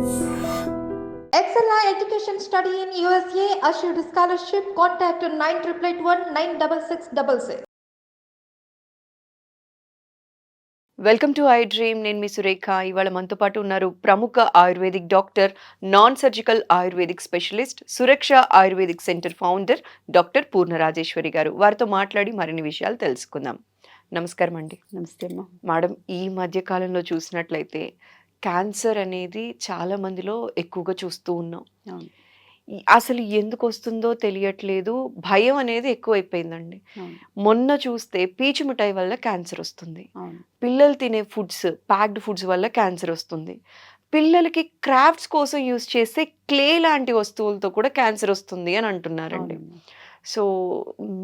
Excella Education Study in USA assured scholarship. Contact 9881 welcome to I dream. నేను మీ సురేఖ. ఇవాళ మనతో పాటు ఉన్నారు ప్రముఖ Ayurvedic doctor, non surgical Ayurvedic specialist, Suraksha Ayurvedic centre founder doctor Purna Rajeshwari గారు. వారితో మాట్లాడి మరిన్ని విషయాలు తెలుసుకుందాం. నమస్కారం అండి. నమస్తే అమ్మా. మేడం, ఈ మధ్య కాలంలో చూసినట్లయితే క్యాన్సర్ అనేది చాలా మందిలో ఎక్కువగా చూస్తూ ఉన్నాం. అవును, అసలు ఎందుకు వస్తుందో తెలియట్లేదు. భయం అనేది ఎక్కువైపోయిందండి. అవును, మొన్న చూస్తే పీచు మిఠాయి వల్ల క్యాన్సర్ వస్తుంది. అవును, పిల్లలు తినే ఫుడ్స్, ప్యాక్డ్ ఫుడ్స్ వల్ల క్యాన్సర్ వస్తుంది. పిల్లలకి క్రాఫ్ట్స్ కోసం యూజ్ చేసే క్లే లాంటి వస్తువులతో కూడా క్యాన్సర్ వస్తుంది అని అంటున్నారండి. అవునమ్మా. సో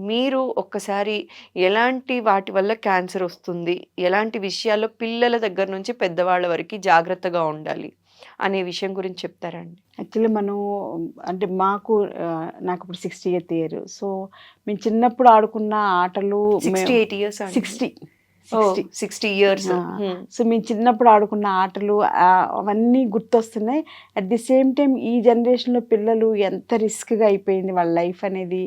మీరు ఒక్కసారి ఎలాంటి వాటి వల్ల క్యాన్సర్ వస్తుంది, ఎలాంటి విషయాల్లో పిల్లల దగ్గర నుంచి పెద్దవాళ్ళ వరకు జాగ్రత్తగా ఉండాలి అనే విషయం గురించి చెప్తారండి. యాక్చువల్లీ అంటే నాకు ఇప్పుడు 68th ఇయర్. సో మేము చిన్నప్పుడు ఆడుకున్న ఆటలు 68 ఇయర్స్ 60 ఇయర్స్. సో మేము చిన్నప్పుడు ఆడుకున్న ఆటలు అవన్నీ గుర్తొస్తున్నాయి. అట్ ది సేమ్ టైం ఈ జనరేషన్లో పిల్లలు ఎంత రిస్క్గా అయిపోయింది వాళ్ళ లైఫ్ అనేది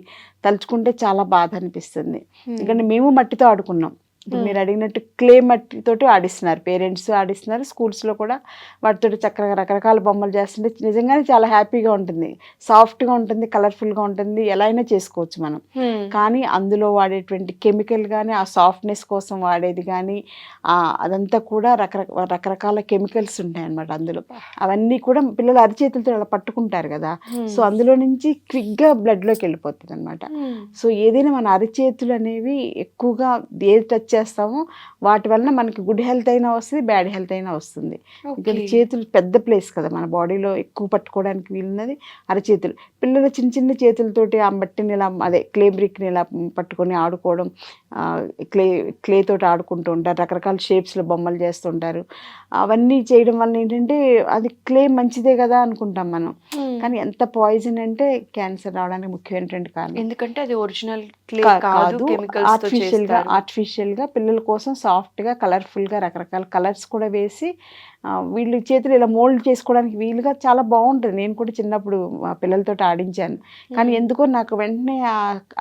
తలుచుకుంటే చాలా బాధ అనిపిస్తుంది. ఎందుకంటే మేము మట్టితో ఆడుకున్నాం. ఇప్పుడు మీరు అడిగినట్టు క్లే మట్టితోటి ఆడిస్తున్నారు, పేరెంట్స్ ఆడిస్తున్నారు, స్కూల్స్లో కూడా వాటితో చక్కగా రకరకాల బొమ్మలు చేస్తుంటే నిజంగానే చాలా హ్యాపీగా ఉంటుంది, సాఫ్ట్గా ఉంటుంది, కలర్ఫుల్గా ఉంటుంది, ఎలా అయినా చేసుకోవచ్చు మనం. కానీ అందులో వాడేటువంటి కెమికల్ కానీ, ఆ సాఫ్ట్నెస్ కోసం వాడేది కానీ, అదంతా కూడా రకరకాల కెమికల్స్ ఉంటాయి అన్నమాట అందులో. అవన్నీ కూడా పిల్లలు అరిచేతులతో అలా పట్టుకుంటారు కదా, సో అందులో నుంచి క్విక్గా బ్లడ్లోకి వెళ్ళిపోతుంది అనమాట. సో ఏదైనా మన అరిచేతులు అనేవి ఎక్కువగా ఏది టచ్ చేస్తామో వాటి వలన మనకి గుడ్ హెల్త్ అయినా వస్తుంది, బ్యాడ్ హెల్త్ అయినా వస్తుంది. ఇక్కడ చేతులు పెద్ద ప్లేస్ కదా, మన బాడీలో ఎక్కువ పట్టుకోవడానికి వీలున్నది అరచేతులు. పిల్లలు చిన్న చిన్న చేతులతోటి ఆ మట్టిని ఇలా, అదే క్లే బ్రిక్ని ఇలా పట్టుకొని ఆడుకోవడం, క్లే తోటి ఆడుకుంటూ ఉంటారు, రకరకాల షేప్స్లో బొమ్మలు చేస్తుంటారు. అవన్నీ చేయడం వల్ల ఏంటంటే అది క్లే మంచిదే కదా అనుకుంటాం మనం, కానీ ఎంత పాయిజన్ అంటే క్యాన్సర్ రావడానికి ముఖ్యమైనటువంటి కారణం. ఎందుకంటే అది ఒరిజినల్ క్లే కాదు, ఆర్టిఫిషియల్గా పిల్లల కోసం సాఫ్ట్గా, కలర్ఫుల్గా రకరకాల కలర్స్ కూడా వేసి వీళ్ళు చేతులు ఇలా మోల్డ్ చేసుకోవడానికి వీలుగా చాలా బాగుంటుంది. నేను కూడా చిన్నప్పుడు మా పిల్లలతో ఆడించాను, కానీ ఎందుకో నాకు వెంటనే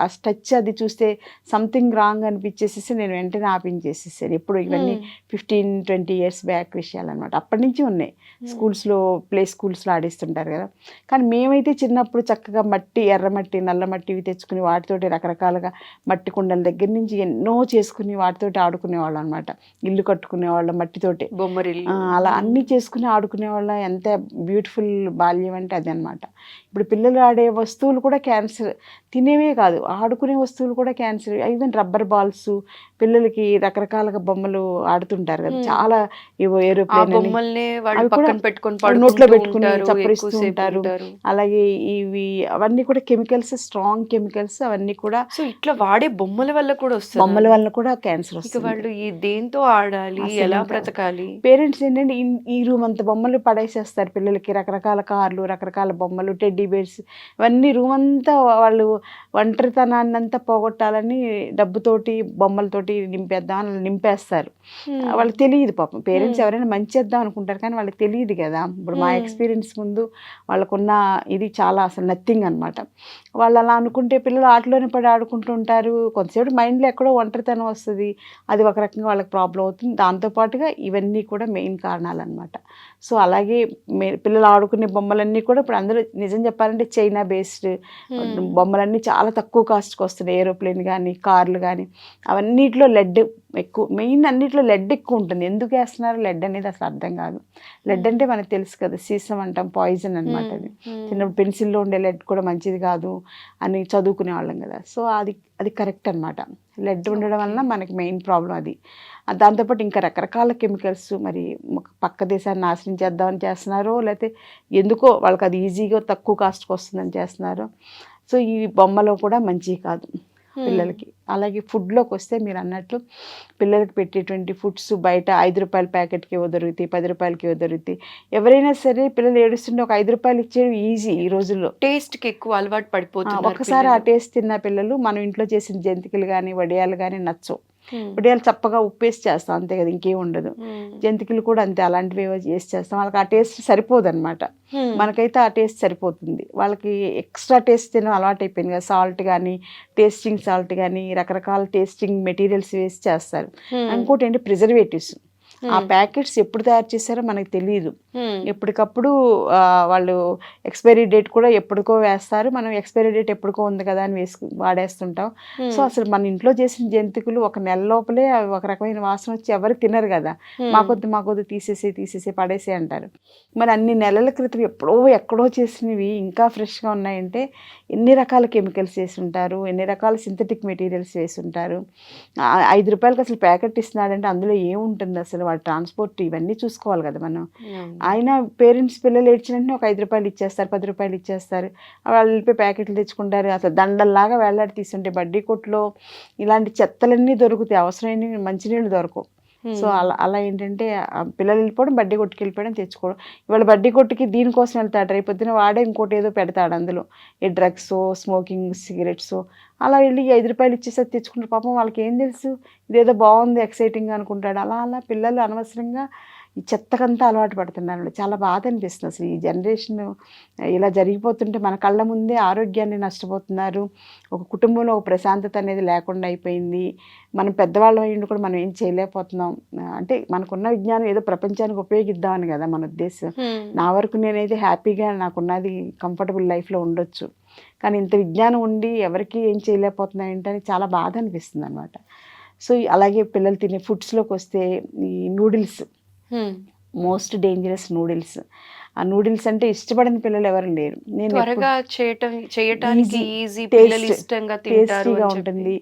ఆ టచ్ అది చూస్తే సంథింగ్ రాంగ్ అనిపించేసేసి నేను వెంటనే ఆపించేసేసాను. ఎప్పుడు ఇవన్నీ 15-20 ఇయర్స్ బ్యాక్ విషయాలు అనమాట. అప్పటి నుంచి ఉన్నాయి, స్కూల్స్లో ప్లే స్కూల్స్లో ఆడిస్తుంటారు కదా. కానీ మేమైతే చిన్నప్పుడు చక్కగా మట్టి, ఎర్రమట్టి, నల్లమట్టి ఇవి తెచ్చుకుని వాటితోటి రకరకాలుగా మట్టి కుండల దగ్గర నుంచి ఎన్నో చేసుకుని వాటితోటి ఆడుకునేవాళ్ళం అనమాట. ఇల్లు కట్టుకునేవాళ్ళం మట్టితోటి, బొమ్మరిల్లు, అలా అన్నీ చేసుకుని ఆడుకునేవాళ్ళం. ఎంత బ్యూటిఫుల్ బాల్యం అంటే అది అనమాట. ఇప్పుడు పిల్లలు ఆడే వస్తువులు కూడా క్యాన్సర్, తినేవే కాదు ఆడుకునే వస్తువులు కూడా క్యాన్సర్. ఈవెన్ రబ్బర్ బాల్స్, పిల్లలకి రకరకాలుగా బొమ్మలు ఆడుతుంటారు కదా, చాలా ఏవో ఏరోప్లేన్ నోట్లో పెట్టుకుని చప్పరిస్తూ ఉంటారు. అలాగే ఇవి అవన్నీ కూడా కెమికల్స్, స్ట్రాంగ్ కెమికల్స్ అవన్నీ కూడా. సో ఇట్లా వాడే బొమ్మల వల్ల కూడా వస్తుంది, బొమ్మల వల్ల కూడా క్యాన్సర్ వస్తుంది. వాళ్ళు దేంతో ఆడాలి, ఎలా బ్రతకాలి? పేరెంట్స్ ఏంటంటే ఈ రూమ్ అంత బొమ్మలు పడేసేస్తారు పిల్లలకి, రకరకాల కార్లు, రకరకాల బొమ్మలు, టెడ్డీ బేర్స్, ఇవన్నీ రూమ్ అంతా వాళ్ళు ఒంటరితనాన్ని అంతా పోగొట్టాలని డబ్బుతోటి బొమ్మలతోటి నింపేద్దామని నింపేస్తారు. వాళ్ళకి తెలియదు పాపం. పేరెంట్స్ ఎవరైనా మంచి చేద్దాం అనుకుంటారు కానీ వాళ్ళకి తెలియదు కదా. ఇప్పుడు మా ఎక్స్పీరియన్స్ ముందు వాళ్ళకున్న ఇది చాలా అసలు నథింగ్ అనమాట. వాళ్ళు అలా అనుకుంటే పిల్లలు ఆటలోనే పడి ఆడుకుంటూ ఉంటారు. కొంతసేపు మైండ్లో ఎక్కడో ఒంటరితనం వస్తుంది, అది ఒక రకంగా వాళ్ళకి ప్రాబ్లం అవుతుంది. దాంతోపాటుగా ఇవన్నీ కూడా మెయిన్ కారణాలు అనమాట. సో అలాగే పిల్లలు ఆడుకునే బొమ్మలన్నీ కూడా ఇప్పుడు అందరూ నిజం చెప్పాలంటే చైనా బేస్డ్ బొమ్మలన్నీ చాలా తక్కువ కాస్ట్కి వస్తున్నాయి. ఏరోప్లేన్ కానీ, కార్లు కానీ, అవన్నిట్లో లెడ్ ఎక్కువ, మెయిన్ అన్నిట్లో లెడ్ ఎక్కువ ఉంటుంది. ఎందుకు వేస్తున్నారు లెడ్ అనేది అసలు అర్థం కాదు. లెడ్ అంటే మనకు తెలుసు కదా, సీసం అంటాం, పాయిజన్ అనమాట. అది చిన్నప్పుడు పెన్సిల్లో ఉండే లెడ్ కూడా మంచిది కాదు అని చదువుకునే వాళ్ళం కదా. సో అది కరెక్ట్ అనమాట. లెడ్ ఉండడం వలన మనకి మెయిన్ ప్రాబ్లం అది. దాంతోపాటు ఇంకా రకరకాల కెమికల్స్, మరి పక్క దేశాన్ని నాశనం చేద్దామని చేస్తున్నారో, లేకపోతే ఎందుకో వాళ్ళకి అది ఈజీగా తక్కువ కాస్ట్కి వస్తుందని చేస్తున్నారు. సో ఈ బొమ్మలో కూడా మంచివి కాదు పిల్లలకి. అలాగే ఫుడ్లోకి వస్తే మీరు అన్నట్లు పిల్లలకి పెట్టేటువంటి ఫుడ్స్ బయట 5 రూపాయల ప్యాకెట్కి ఏవో దొరుకుతాయి, 10 రూపాయలకి ఏవో దొరుకుతాయి. ఎవరైనా సరే పిల్లలు ఏడుస్తుంటే ఒక 5 రూపాయలు ఇచ్చేవి ఈజీ ఈ రోజుల్లో. టేస్ట్కి ఎక్కువ అలవాటు పడిపోతుంది. ఒకసారి ఆ టేస్ట్ తిన్న పిల్లలు మనం ఇంట్లో చేసిన జంతికలు కానీ, వడియాలు కానీ నచ్చవు. వడియాలు చప్పగా ఉప్పేసి చేస్తాం అంతే కదా, ఇంకేం ఉండదు. జంతికలు కూడా అంతే, అలాంటివి ఏవో చేసి చేస్తాం. వాళ్ళకి ఆ టేస్ట్ సరిపోదు అనమాట, మనకైతే ఆ టేస్ట్ సరిపోతుంది. వాళ్ళకి ఎక్స్ట్రా టేస్ట్ తినడం అలవాటు అయిపోయింది కదా, సాల్ట్ కానీ టేస్టింగ్ సాల్ట్ కానీ రకరకాల టేస్టింగ్ మెటీరియల్స్ వేసి చేస్తారు. ఇంకోటి ఏంటి ప్రిజర్వేటివ్స్, ఆ ప్యాకెట్స్ ఎప్పుడు తయారు చేశారో మనకు తెలియదు. ఎప్పటికప్పుడు వాళ్ళు ఎక్స్పైరీ డేట్ కూడా ఎప్పటికో వేస్తారు, మనం ఎక్స్పైరీ డేట్ ఎప్పటికో ఉంది కదా అని వాడేస్తుంటాం. సో అసలు మన ఇంట్లో చేసిన జంతికలు ఒక నెల లోపలే అవి ఒక రకమైన వాసన వచ్చి ఎవరు తినరు కదా, మాకొద్దు తీసేసి పడేసి అంటారు. మరి అన్ని నెలల క్రితం ఎక్కడో చేసినవి ఇంకా ఫ్రెష్గా ఉన్నాయంటే ఎన్ని రకాల కెమికల్స్ వేసి ఉంటారు, ఎన్ని రకాల సింథటిక్ మెటీరియల్స్ వేసి ఉంటారు. 5 రూపాయలకి అసలు ప్యాకెట్ ఇస్తున్నాడంటే అందులో ఏముంటుంది అసలు, వాళ్ళ ట్రాన్స్పోర్ట్ ఇవన్నీ చూసుకోవాలి కదా మనం. ఆయన పేరెంట్స్ పిల్లలు ఏడ్చినట్టు ఒక 5 రూపాయలు ఇచ్చేస్తారు, 10 రూపాయలు ఇచ్చేస్తారు, వాళ్ళు వెళ్ళిపోయి ప్యాకెట్లు తెచ్చుకుంటారు. అసలు దండల్లాగా వేలాడి తీసుంటే బడ్డీ కొట్లో ఇలాంటి చెత్తలన్నీ దొరుకుతాయి, అవసరమైన మంచినీళ్ళు దొరకవు. సో అలా ఏంటంటే పిల్లలు వెళ్ళిపోవడం, బడ్డీ కొట్టుకు వెళ్ళిపోవడం, తెచ్చుకోవడం. ఇవాళ బడ్డీ కొట్టుకి దీనికోసం వెళ్తాడు, రేపు పొద్దున వాడే ఇంకోటి ఏదో పెడతాడు అందులో, ఈ డ్రగ్స్, స్మోకింగ్, సిగరెట్స్. అలా వెళ్ళి 5 రూపాయలు ఇచ్చేసరికి తెచ్చుకుంటారు. పాపం వాళ్ళకి ఏం తెలుసు, ఇదేదో బాగుంది ఎక్సైటింగ్ అనుకుంటాడు. అలా పిల్లలు అనవసరంగా ఈ చెత్తకంతా అలవాటు పడుతున్నారు. చాలా బాధ అనిపిస్తుంది అసలు ఈ జనరేషన్ ఇలా జరిగిపోతుంటే, మన కళ్ళ ముందే ఆరోగ్యాన్ని నష్టపోతున్నారు, ఒక కుటుంబంలో ఒక ప్రశాంతత అనేది లేకుండా అయిపోయింది. మనం పెద్దవాళ్ళం అయ్యిండి కూడా మనం ఏం చేయలేకపోతున్నాం. అంటే మనకున్న విజ్ఞానం ఏదో ప్రపంచానికి ఉపయోగిద్దామని కదా మన ఉద్దేశం. నా వరకు నేనైతే హ్యాపీగా నాకున్నది కంఫర్టబుల్ లైఫ్లో ఉండొచ్చు, కానీ ఇంత విజ్ఞానం ఉండి ఎవరికి ఏం చేయలేకపోతున్నాయి ఏంటని చాలా బాధ అనిపిస్తుంది అనమాట. సో అలాగే పిల్లలు తినే ఫుడ్స్లోకి వస్తే ఈ నూడిల్స్, మోస్ట్ డేంజరస్ నూడిల్స్. ఆ నూడిల్స్ అంటే ఇష్టపడని పిల్లలు ఎవరు లేరు. నేను త్వరగా చేయటానికి ఈజీ, పిల్లలు ఇష్టంగా తింటారు, టేస్టీగా ఉంటుంది,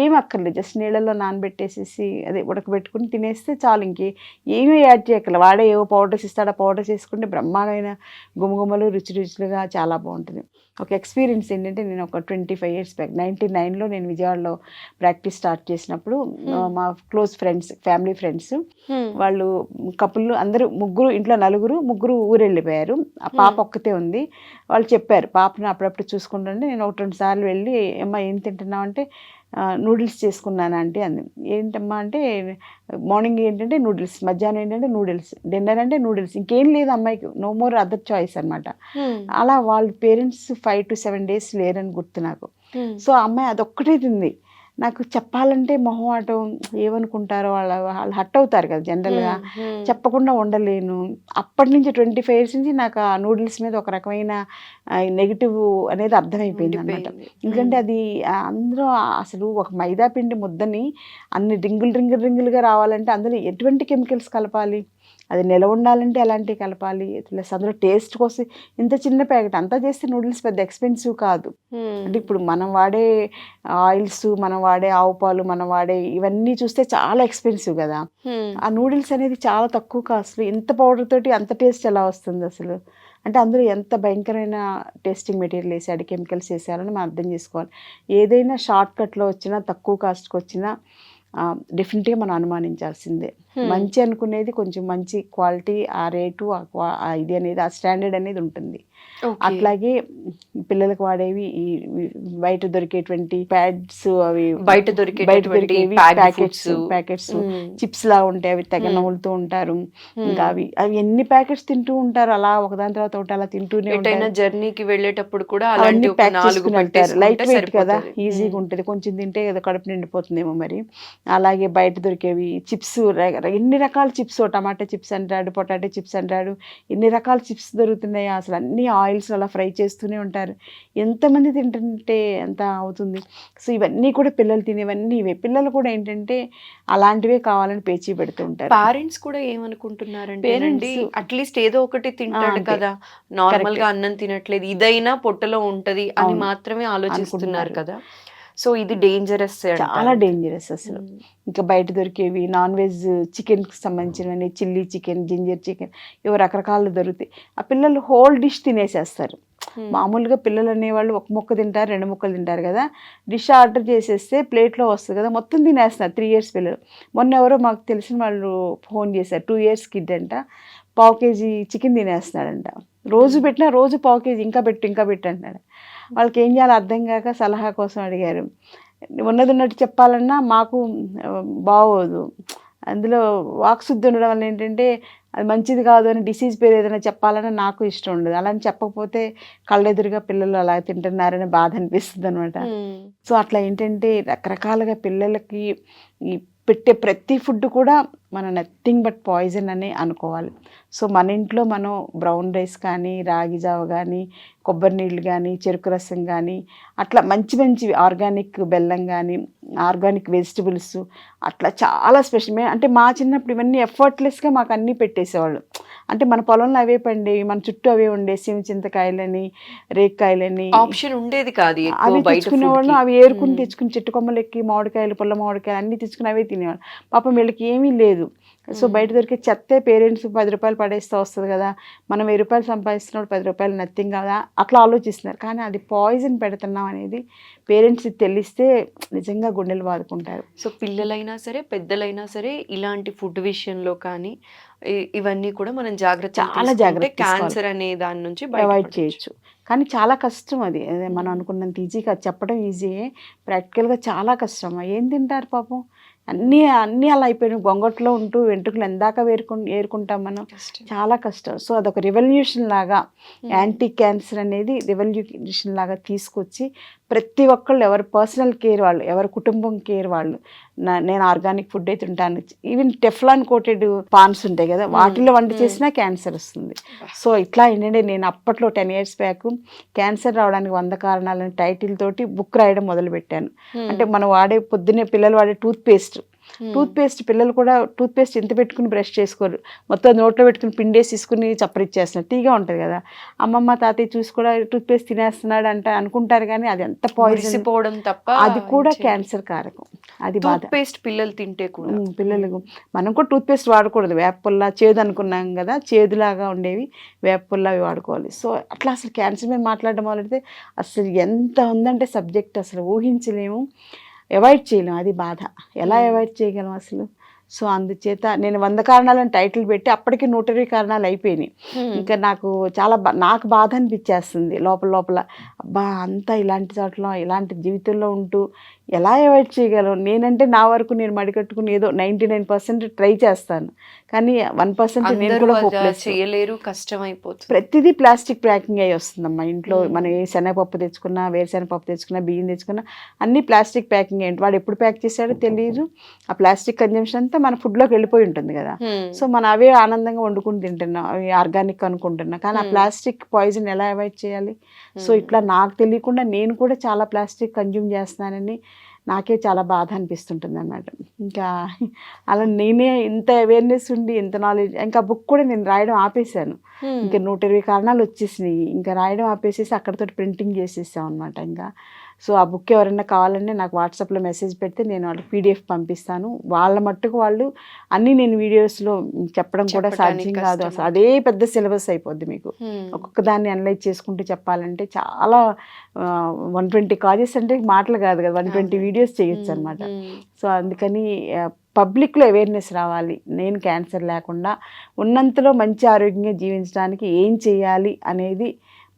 ఏం అక్కర్లేదు, జస్ట్ నీళ్ళలో నానబెట్టేసేసి అదే ఉడకబెట్టుకుని తినేస్తే చాలు. ఏమీ యాడ్ చేయక్కర్లేదు. వాడే ఏవో పౌడర్స్ ఇస్తాడు, ఆ పౌడర్స్ వేసుకుంటే బ్రహ్మాండమైన గుమగుమలు రుచిగా చాలా బాగుంటుంది. ఒక ఎక్స్పీరియన్స్ ఏంటంటే, నేను ఒక 25 years బ్యాక్ 99లో నేను విజయవాడలో ప్రాక్టీస్ స్టార్ట్ చేసినప్పుడు మా క్లోజ్ ఫ్రెండ్స్, ఫ్యామిలీ ఫ్రెండ్స్ వాళ్ళు కపుల్ అందరూ, ఇంట్లో ముగ్గురు ఊరు వెళ్ళిపోయారు. ఆ పాప ఒక్కతే ఉంది. వాళ్ళు చెప్పారు, పాపను అప్పుడప్పుడు చూసుకుంటుంటే నేను 1-2 సార్లు వెళ్ళి, అమ్మ ఏం తింటున్నావు అంటే, నూడిల్స్ చేసుకున్నాను అంటే అంది. ఏంటమ్మా అంటే, మార్నింగ్ ఏంటంటే నూడిల్స్, మధ్యాహ్నం ఏంటంటే నూడిల్స్, డిన్నర్ అంటే నూడిల్స్, ఇంకేం లేదు అమ్మాయికి, నో మోర్ అదర్ చాయిస్ అనమాట. అలా వాళ్ళ పేరెంట్స్ 5 to 7 days లేరని గుర్తు నాకు. సో ఆ అమ్మాయి అదొక్కటే తింది. నాకు చెప్పాలంటే మొహమాటం, ఏమనుకుంటారో వాళ్ళు హట్ అవుతారు కదా జనరల్గా, చెప్పకుండా ఉండలేను. అప్పటి నుంచి 25 years నుంచి నాకు ఆ నూడిల్స్ మీద ఒక రకమైన నెగిటివ్ అనేది అర్థమైపోయింది అనమాట. ఎందుకంటే అది అందులో అసలు ఒక మైదా పిండి ముద్దని అన్ని రింగులుగా రావాలంటే అందులో ఎటువంటి కెమికల్స్ కలపాలి, అది నిలవ ఉండాలంటే ఎలాంటివి కలపాలి, ప్లస్ అందులో టేస్ట్ కోసం ఇంత చిన్న ప్యాకెట్ అంతా చేస్తే నూడిల్స్ పెద్ద ఎక్స్పెన్సివ్ కాదు. అంటే ఇప్పుడు మనం వాడే ఆయిల్స్, మనం వాడే ఆవు పాలు, మనం వాడే ఇవన్నీ చూస్తే చాలా ఎక్స్పెన్సివ్ కదా. ఆ నూడిల్స్ అనేది చాలా తక్కువ కాస్ట్, ఇంత పౌడర్ తోటి అంత టేస్ట్ ఎలా వస్తుంది అసలు అంటే అందులో ఎంత భయంకరమైన టేస్టింగ్ మెటీరియల్ వేసాడు, కెమికల్స్ వేసారని మనం అర్థం చేసుకోవాలి. ఏదైనా షార్ట్ కట్లో వచ్చినా, తక్కువ కాస్ట్కి వచ్చినా డెఫినెట్గా మనం అనుమానించాల్సిందే. మంచి అనుకునేది కొంచెం మంచి క్వాలిటీ, ఆ రేటు, ఇది అనేది, ఆ స్టాండర్డ్ అనేది ఉంటుంది. అట్లాగే పిల్లలకు వాడేవి ఈ బయట దొరికేటువంటి ప్యాడ్స్, అవి బయట దొరికేవి ప్యాకెట్స్ చిప్స్ లా ఉంటాయి, అవి తెగ నవ్వులుతూ ఉంటారు. ఇంకా అవి ఎన్ని ప్యాకెట్స్ తింటూ ఉంటారు, అలా ఒకదాని తర్వాత ఒకటి అలా తింటూనే ఉంటారు. జర్నీకి వెళ్ళేటప్పుడు కూడా అవన్నీ ప్యాక్ చేసుకుని వెళ్తారు. లైట్ వెయిట్ కదా, ఈజీగా ఉంటుంది, కొంచెం తింటే ఏదో కడుపు నిండిపోతుందేమో మరి. అలాగే బయట దొరికేవి చిప్స్, ఎన్ని రకాల చిప్స్, టమాటా చిప్స్ అంటాడు, పొటాటో చిప్స్ అంటాడు, ఎన్ని రకాల చిప్స్ దొరుకుతున్నాయి. అసలు అన్ని ఆయిల్స్ అలా ఫ్రై చేస్తూనే ఉంటారు. ఎంతమంది తింటుంటే ఎంత అవుతుంది. సో ఇవన్నీ కూడా పిల్లలు తినేవన్నీ ఇవే. పిల్లలు కూడా ఏంటంటే అలాంటివే కావాలని పేచీ పెడుతూ ఉంటారు. పేరెంట్స్ కూడా ఏమనుకుంటున్నారంటే, అట్లీస్ట్ ఏదో ఒకటి తింటాడు కదా, నార్మల్ గా అన్నం తినట్లేదు, ఇదైనా పొట్టలో ఉంటది అని మాత్రమే ఆలోచిస్తున్నారు కదా. సో ఇది డేంజరస్, చాలా డేంజరస్ అసలు. ఇంకా బయట దొరికేవి నాన్ వెజ్, చికెన్కి సంబంధించినవి, చిల్లీ చికెన్, జింజర్ చికెన్, ఇవి రకరకాలు దొరుకుతాయి. ఆ పిల్లలు హోల్ డిష్ తినేసేస్తారు. మామూలుగా పిల్లలు అనేవాళ్ళు ఒక ముక్క తింటారు, 2 ముక్కలు తింటారు కదా, డిష్ ఆర్డర్ చేసేస్తే ప్లేట్లో వస్తుంది కదా, మొత్తం తినేస్తున్నారు 3 years పిల్లలు. మొన్న ఎవరో మాకు తెలిసిన వాళ్ళు ఫోన్ చేశారు, 2 years కిడ్ అంట, 1/4 kg చికెన్ తినేస్తున్నాడంట. రోజు పెట్టినా రోజు 1/4 kg ఇంకా పెట్టు అంటున్నాడు. వాళ్ళకి ఏం చేయాలో అర్థం కాక సలహా కోసం అడిగారు. ఉన్నది ఉన్నట్టు చెప్పాలన్నా మాకు బాగోదు. అందులో వాక్శుద్ధి ఉండడం వల్ల ఏంటంటే అది మంచిది కాదు అని డిసీజ్ పేరు ఏదైనా చెప్పాలన్నా నాకు ఇష్టం ఉండదు. అలా అని చెప్పకపోతే కళ్ళెదురుగా పిల్లలు అలా తింటున్నారని బాధ అనిపిస్తుంది అనమాట. సో అట్లా ఏంటంటే రకరకాలుగా పిల్లలకి ఈ పెట్టే ప్రతి ఫుడ్ కూడా మన నథింగ్ బట్ పాయిజన్ అని అనుకోవాలి. సో మన ఇంట్లో మనం బ్రౌన్ రైస్ కానీ, రాగి జావ కానీ, కొబ్బరి నీళ్ళు కానీ, చెరుకు రసం కానీ, అట్లా మంచి మంచి ఆర్గానిక్ బెల్లం కానీ, ఆర్గానిక్ వెజిటబుల్స్ అట్లా చాలా స్పెషల్. అంటే మా చిన్నప్పుడు ఇవన్నీ ఎఫర్ట్లెస్గా మాకు అన్నీ పెట్టేసేవాళ్ళు. అంటే మన పొలంలో అవే పండేవి, మన చుట్టూ అవే ఉండేవి. చింతకాయలని, రేక్కాయలని ఆప్షన్ ఉండేది కాదు. అవి తెచ్చుకునేవాళ్ళు, అవి ఏరుకుని తెచ్చుకుని చెట్టు కొమ్మలు ఎక్కి మామిడికాయలు, పుల్ల మామిడికాయలు అన్నీ తెచ్చుకుని అవే తినేవాళ్ళు. పాపం వీళ్ళకి ఏమీ లేదు. సో బయట దొరికే చెత్తే పేరెంట్స్ 10 రూపాయలు పడేస్తే వస్తుంది కదా, మనం 1000 రూపాయలు సంపాదిస్తున్నప్పుడు 10 రూపాయలు నథింగ్ కదా అట్లా ఆలోచిస్తున్నారు. కానీ అది పాయిజన్ పెడుతున్నాం అనేది పేరెంట్స్కి తెలిస్తే నిజంగా గుండెలు బాదుకుంటారు. సో పిల్లలైనా సరే, పెద్దలైనా సరే ఇలాంటి ఫుడ్ విషయంలో కానీ ఇవన్నీ కూడా మనం చాలా జాగ్రత్త క్యాన్సర్ అనే దాని నుంచి అవాయిడ్ చేయొచ్చు. కానీ చాలా కష్టం అది. మనం అనుకున్నంత ఈజీగా చెప్పడం ఈజీయే, ప్రాక్టికల్గా చాలా కష్టం. ఏం తింటారు పాపం, అన్నీ అలా అయిపోయినాయి. గొంగట్లో ఉంటూ వెంట్రుకలు ఎందాక ఏరుకుంటాం మనం, చాలా కష్టం. సో అదొక రెవల్యూషన్ లాగా, యాంటీ క్యాన్సర్ అనేది రెవల్యూషన్ లాగా తీసుకొచ్చి ప్రతి ఒక్కళ్ళు ఎవరి పర్సనల్ కేర్ వాళ్ళు, ఎవరి కుటుంబం కేర్ వాళ్ళు, నేను ఆర్గానిక్ ఫుడ్ అయితే తింటాను. ఈవెన్ టెఫ్లాన్ కోటెడ్ పాన్స్ ఉంటాయి కదా, వాటిలో వంట చేసినా క్యాన్సర్ వస్తుంది. సో ఇట్లా ఏంటంటే నేను అప్పట్లో 10 years బ్యాక్ క్యాన్సర్ రావడానికి 100 కారణాలని టైటిల్ తోటి బుక్ రాయడం మొదలుపెట్టాను. అంటే మనం వాడే పొద్దున్నే పిల్లలు వాడే టూత్ పేస్ట్ పిల్లలు కూడా టూత్ పేస్ట్ ఎంత పెట్టుకుని బ్రష్ చేసుకోరు, మొత్తం నోట్లో పెట్టుకుని పిండేసి తీసుకుని చప్పరిచ్చేస్తున్నారు. తీగా ఉంటుంది కదా, అమ్మమ్మ తాతయ్య చూసి కూడా టూత్ పేస్ట్ తినేస్తున్నాడు అంటే అనుకుంటారు. కానీ అది ఎంత పాయిజన్ పోవడం తప్ప, అది కూడా క్యాన్సర్ కారకం. అది బాధ. పేస్ట్ పిల్లలు తింటే కూడా పిల్లలకు మనం కూడా టూత్ పేస్ట్ వాడకూడదు. వేపపుల్ల చేదు అనుకున్నాం కదా, చేదులాగా ఉండేవి వేపపుల్ల అవి వాడుకోవాలి. సో అట్లా అసలు క్యాన్సర్ మీద మాట్లాడడం మొదలెడితే అసలు ఎంత ఉందంటే సబ్జెక్ట్ అసలు ఊహించలేము, అవాయిడ్ చేయలేము. అది బాధ. ఎలా అవాయిడ్ చేయగలం అసలు? సో అందుచేత నేను 100 కారణాలని టైటిల్ పెట్టి అప్పటికి 120 కారణాలు అయిపోయినాయి. ఇంకా నాకు చాలా నాకు బాధ అనిపించేస్తుంది లోపల. అబ్బా అంతా ఇలాంటి చోట్ల ఇలాంటి జీవితంలో ఉంటూ ఎలా అవాయిడ్ చేయగలం? నేనంటే నా వరకు నేను మడికట్టుకుని ఏదో 99% ట్రై చేస్తాను, కానీ 1% నేను కూడా చేయలేరు, కష్టం అయిపోతుంది. ప్రతిదీ ప్లాస్టిక్ ప్యాకింగ్ అయ్యి వస్తుందమ్మా ఇంట్లో. మనం ఏ శనగపప్పు తెచ్చుకున్నా, వేరుశనగపప్పు తెచ్చుకున్నా, బియ్యం తెచ్చుకున్నా అన్నీ ప్లాస్టిక్ ప్యాకింగ్ అయ్యి. వాడు ఎప్పుడు ప్యాక్ చేశాడో తెలియదు. ఆ ప్లాస్టిక్ కన్జంప్షన్ అంతా మన ఫుడ్లోకి వెళ్ళిపోయి ఉంటుంది కదా. సో మనం అవే ఆనందంగా వండుకుని తింటున్నాం, అవి ఆర్గానిక్ అనుకుంటున్నాం. కానీ ఆ ప్లాస్టిక్ పాయిజన్ ఎలా అవాయిడ్ చేయాలి? సో ఇట్లా నాకు తెలియకుండా నేను కూడా చాలా ప్లాస్టిక్ కన్జ్యూమ్ చేస్తున్నానని నాకే చాలా బాధ అనిపిస్తుంటుంది అన్నమాట. ఇంకా అలా నేనే ఇంత అవేర్నెస్ ఉండి, ఇంత నాలెడ్జ్, ఇంకా బుక్ కూడా నేను రాయడం ఆపేసాను. ఇంకా 120 కారణాలు వచ్చేసినాయి. ఇంకా రాయడం ఆపేసేసి అక్కడతో ప్రింటింగ్ చేసేసాం అనమాట. ఇంకా సో ఆ బుక్ ఎవరైనా కావాలంటే నాకు వాట్సాప్లో మెసేజ్ పెడితే నేను వాళ్ళకి PDF పంపిస్తాను. వాళ్ళ మట్టుకు వాళ్ళు అన్నీ నేను వీడియోస్లో చెప్పడం కూడా సాధ్యం కాదు. అసలు అదే పెద్ద సిలబస్ అయిపోద్ది మీకు. ఒక్కొక్క దాన్ని అనలైజ్ చేసుకుంటూ చెప్పాలంటే చాలా 120 కాజెస్ అంటే మాటలు కాదు కదా, 120 వీడియోస్ చేయొచ్చు అనమాట. సో అందుకని పబ్లిక్లో అవేర్నెస్ రావాలి. నేను క్యాన్సర్ లేకుండా ఉన్నంతలో మంచి ఆరోగ్యంగా జీవించడానికి ఏం చేయాలి అనేది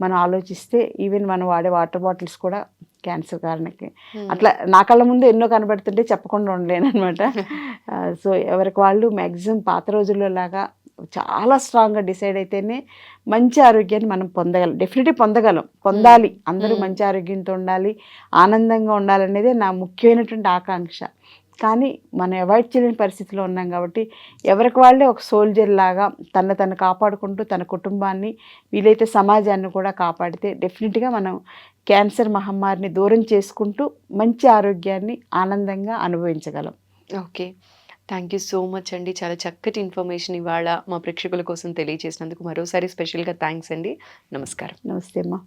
మనం ఆలోచిస్తే ఈవెన్ మనం వాడే వాటర్ బాటిల్స్ కూడా క్యాన్సర్ కారణకి. అట్లా నా కళ్ళ ముందు ఎన్నో కనబడుతుంటే చెప్పకుండా ఉండలేను అనమాట. సో ఎవరికి వాళ్ళు మ్యాక్సిమం పాత రోజుల్లో లాగా చాలా స్ట్రాంగ్గా డిసైడ్ అయితేనే మంచి ఆరోగ్యాన్ని మనం పొందగలం. డెఫినెట్లీ పొందాలి. అందరూ మంచి ఆరోగ్యంతో ఉండాలి, ఆనందంగా ఉండాలనేదే నా ముఖ్యమైనటువంటి ఆకాంక్ష. కానీ మనం అవాయిడ్ చేయలేని పరిస్థితిలో ఉన్నాం కాబట్టి ఎవరికి వాళ్ళే ఒక సోల్జర్ లాగా తను కాపాడుకుంటూ తన కుటుంబాన్ని, వీలైతే సమాజాన్ని కూడా కాపాడితే డెఫినెట్గా మనం క్యాన్సర్ మహమ్మారిని దూరం చేసుకుంటూ మంచి ఆరోగ్యాన్ని ఆనందంగా అనుభవించగలం. Okay, thank you so much అండి. చాలా చక్కటి ఇన్ఫర్మేషన్ ఇవాళ మా ప్రేక్షకుల కోసం తెలియజేసినందుకు మరోసారి స్పెషల్గా థ్యాంక్స్ అండి. నమస్కారం. నమస్తే అమ్మా.